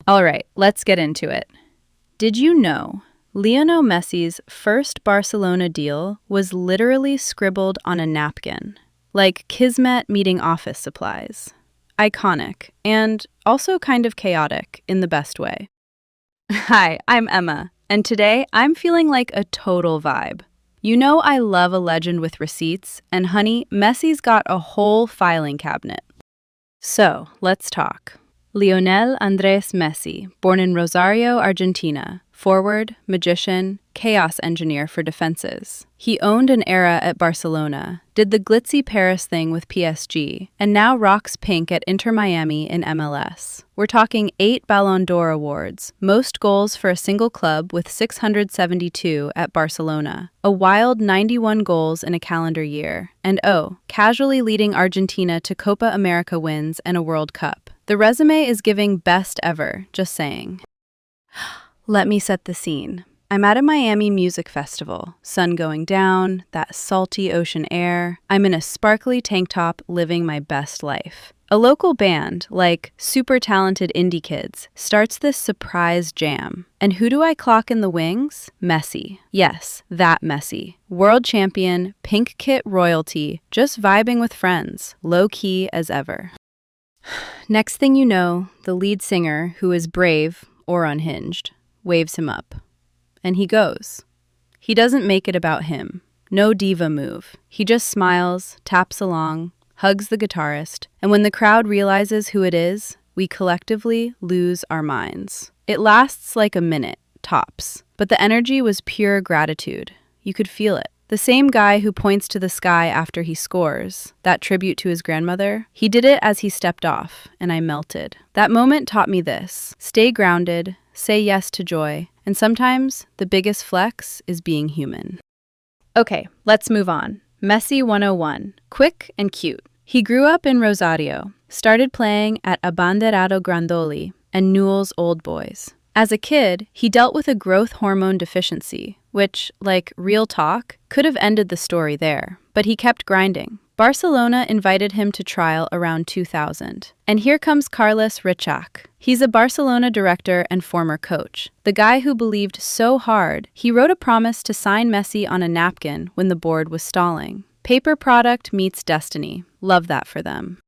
All right, let's get into it. Did you know Lionel Messi's first Barcelona deal was literally scribbled on a napkin? Like Kismet meeting office supplies. Iconic, and also kind of chaotic in the best way. Hi, I'm Emma, and today I'm feeling like a total vibe. You know I love a legend with receipts, and honey, Messi's got a whole filing cabinet. So, let's talk. Lionel Andres Messi, born in Rosario, Argentina, forward, magician, chaos engineer for defenses. He owned an era at Barcelona, did the glitzy Paris thing with PSG, and now rocks pink at Inter Miami in MLS. We're talking 8 Ballon d'Or awards, most goals for a single club with 672 at Barcelona, a wild 91 goals in a calendar year, and casually leading Argentina to Copa America wins and a World Cup. The resume is giving best ever, just saying. Let me set the scene. I'm at a Miami music festival, sun going down, that salty ocean air. I'm in a sparkly tank top living my best life. A local band, like super talented indie kids, starts this surprise jam. And who do I clock in the wings? Messi. Yes, that Messi. World champion, pink kit royalty, just vibing with friends, low-key as ever. Next thing you know, the lead singer, who is brave or unhinged, waves him up. And he goes. He doesn't make it about him. No diva move. He just smiles, taps along, hugs the guitarist, and when the crowd realizes who it is, we collectively lose our minds. It lasts like a minute, tops, but the energy was pure gratitude. You could feel it. The same guy who points to the sky after he scores, that tribute to his grandmother, he did it as he stepped off, and I melted. That moment taught me this: stay grounded, say yes to joy, and sometimes the biggest flex is being human. Okay, let's move on. Messi 101, quick and cute. He grew up in Rosario, started playing at Abanderado Grandoli and Newell's Old Boys. As a kid, he dealt with a growth hormone deficiency, which, like real talk, could have ended the story there. But he kept grinding. Barcelona invited him to trial around 2000. And here comes Carles Richach. He's a Barcelona director and former coach. The guy who believed so hard, he wrote a promise to sign Messi on a napkin when the board was stalling. Paper product meets destiny. Love that for them.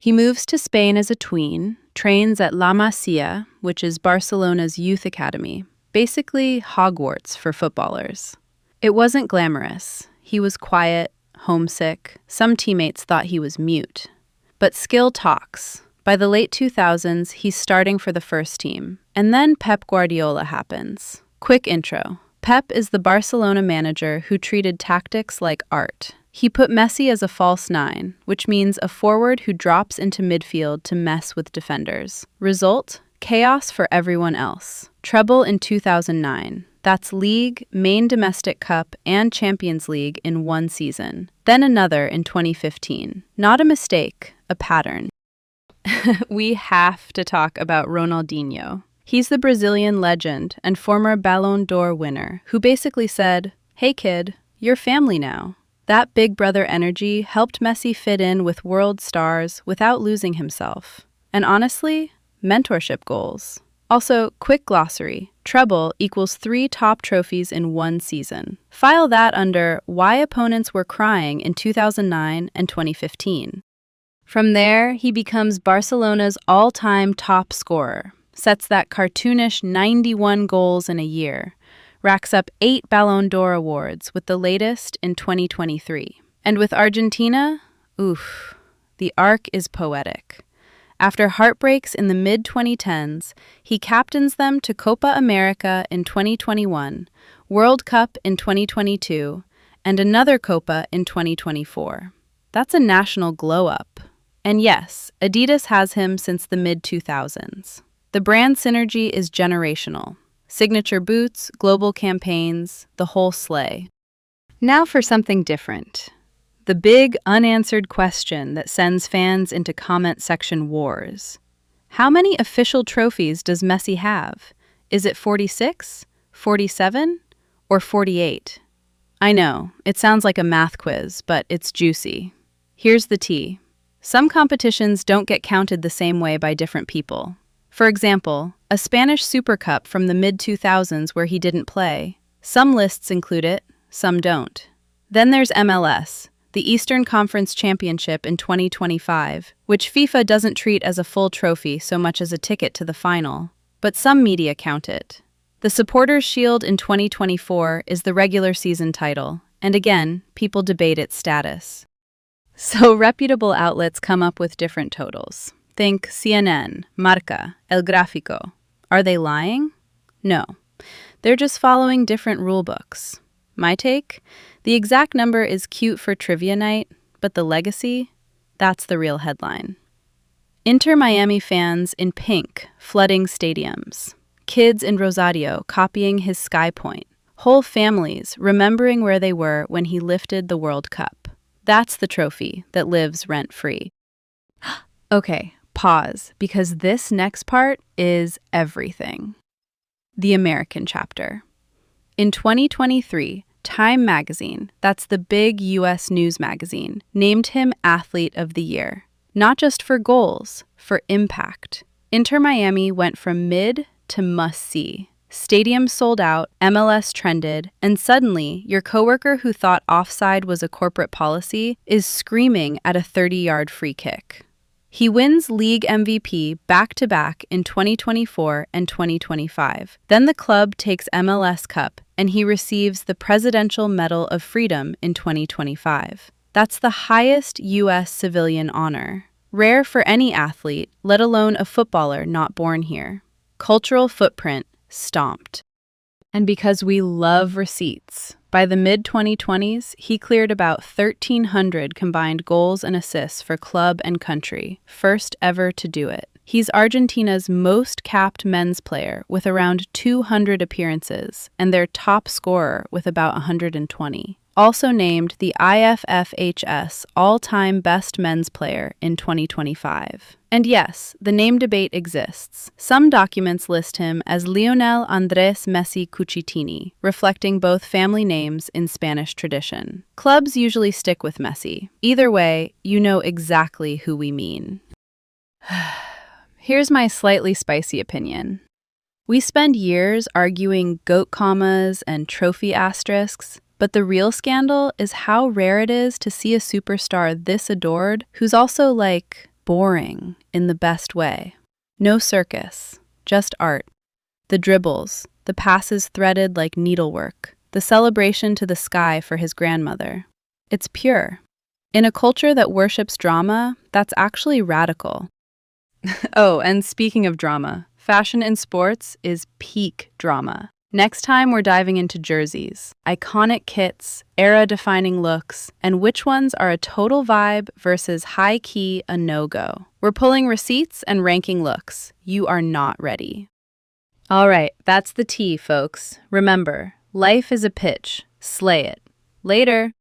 He moves to Spain as a tween, trains at La Masia, which is Barcelona's youth academy, basically Hogwarts for footballers. It wasn't glamorous. He was quiet, homesick. Some teammates thought he was mute. But skill talks. By the late 2000s, he's starting for the first team. And then Pep Guardiola happens. Quick intro. Pep is the Barcelona manager who treated tactics like art. He put Messi as a false nine, which means a forward who drops into midfield to mess with defenders. Result? Chaos for everyone else. Treble in 2009. That's League, main domestic cup, and Champions League in one season. Then another in 2015. Not a mistake, a pattern. We have to talk about Ronaldinho. He's the Brazilian legend and former Ballon d'Or winner who basically said, "Hey kid, you're family now." That big brother energy helped Messi fit in with world stars without losing himself. And honestly, mentorship goals. Also, quick glossary. Treble equals 3 top trophies in one season. File that under why opponents were crying in 2009 and 2015. From there, he becomes Barcelona's all-time top scorer, sets that cartoonish 91 goals in a year, racks up 8 Ballon d'Or awards, with the latest in 2023. And with Argentina, the arc is poetic. After heartbreaks in the mid-2010s, he captains them to Copa America in 2021, World Cup in 2022, and another Copa in 2024. That's a national glow-up. And yes, Adidas has him since the mid-2000s. The brand synergy is generational. Signature boots, global campaigns, the whole sleigh. Now for something different. The big, unanswered question that sends fans into comment section wars. How many official trophies does Messi have? Is it 46, 47, or 48? I know, it sounds like a math quiz, but it's juicy. Here's the tea. Some competitions don't get counted the same way by different people. For example, a Spanish Super Cup from the mid-2000s where he didn't play. Some lists include it, some don't. Then there's MLS, the Eastern Conference Championship in 2025, which FIFA doesn't treat as a full trophy so much as a ticket to the final, but some media count it. The Supporters' Shield in 2024 is the regular season title, and again, people debate its status. So reputable outlets come up with different totals. Think CNN, Marca, El Gráfico. Are they lying? No. They're just following different rule books. My take? The exact number is cute for trivia night, but the legacy? That's the real headline. Inter Miami fans in pink flooding stadiums. Kids in Rosario copying his sky point. Whole families remembering where they were when he lifted the World Cup. That's the trophy that lives rent-free. Okay, pause, because this next part is everything. The American chapter. In 2023, Time magazine, that's the big US news magazine, named him Athlete of the Year. Not just for goals, for impact. Inter Miami went from mid to must-see. Stadiums sold out, MLS trended, and suddenly your coworker who thought offside was a corporate policy is screaming at a 30-yard free kick. He wins league MVP back-to-back in 2024 and 2025. Then the club takes MLS Cup, and he receives the Presidential Medal of Freedom in 2025. That's the highest U.S. civilian honor. Rare for any athlete, let alone a footballer not born here. Cultural footprint stomped. And because we love receipts, by the mid-2020s, he cleared about 1,300 combined goals and assists for club and country, first ever to do it. He's Argentina's most capped men's player with around 200 appearances, and their top scorer with about 120. Also named the IFFHS all-time best men's player in 2025. And yes, the name debate exists. Some documents list him as Lionel Andrés Messi Cucitini, reflecting both family names in Spanish tradition. Clubs usually stick with Messi. Either way, you know exactly who we mean. Here's my slightly spicy opinion. We spend years arguing goat commas and trophy asterisks, but the real scandal is how rare it is to see a superstar this adored who's also, boring in the best way. No circus, just art. The dribbles, the passes threaded like needlework, the celebration to the sky for his grandmother. It's pure. In a culture that worships drama, that's actually radical. Oh, and speaking of drama, fashion in sports is peak drama. Next time, we're diving into jerseys, iconic kits, era-defining looks, and which ones are a total vibe versus high-key a no-go. We're pulling receipts and ranking looks. You are not ready. All right, that's the tea, folks. Remember, life is a pitch. Slay it. Later.